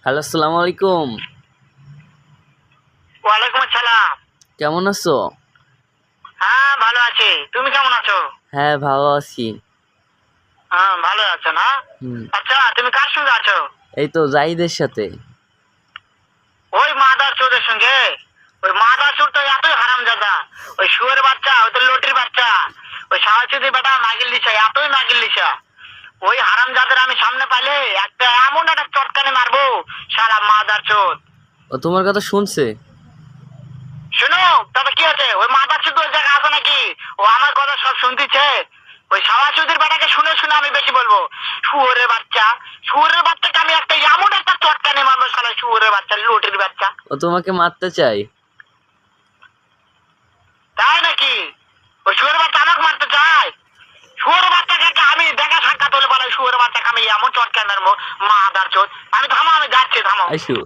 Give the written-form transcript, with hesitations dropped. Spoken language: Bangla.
হ্যালো, আসসালামু আলাইকুম। ওয়ালাইকুম আসসালাম। কেমন আছো? হ্যাঁ, ভালো আছি। তুমি কেমন আছো? হ্যাঁ, ভালো আছি। হ্যাঁ, ভালো আছো না? হুম। আচ্ছা, তুমি কার সঙ্গে আছো? এই তো জাহিদের সাথে। ওই মাদার চোদের সঙ্গে? ওই মাদার চোর তো এতই হারামজাদা। ওই শুয়োর বাচ্চা, ওই তো লটির বাচ্চা, ওই সাহায্যদি বেটা মাগিল লিসা, এতই মাগিল লিসা। ওই হারামজাদার আমি সামনে পাইলে একটা এমন একটা চটকানি মারবো, শালা মাদার চোদ। ও তোমার কথা শুনছে? শোনো, তবে কি আছে? ওই মাদার চোদ ওই জায়গায় আছে নাকি? ও আমার কথা সব শুনতেছে। ওই সাওয়াচুদির বেটাকে শুনে শুনে আমি বেশি বলবো। শুয়োরের বাচ্চা, শুয়োরের বাচ্চাকে আমি একটা এমন একটা চটকানি মারবো, শালা শুয়োরের বাচ্চা, লটির বাচ্চা। ও তোমাকে মারতে চাই। তাই নাকি? ওই শুয়োরের বাচ্চা আমাকে মারতে চায়? শুয়োরের বাচ্চাকে আমি দেখা সাক্ষাৎ হলে বলে শুয়োরের বাচ্চাকে আমি এমন চটকানি মারবো, মাদার চোদ। আমি থামো, আমি যাচ্ছি, থামো। আইসো।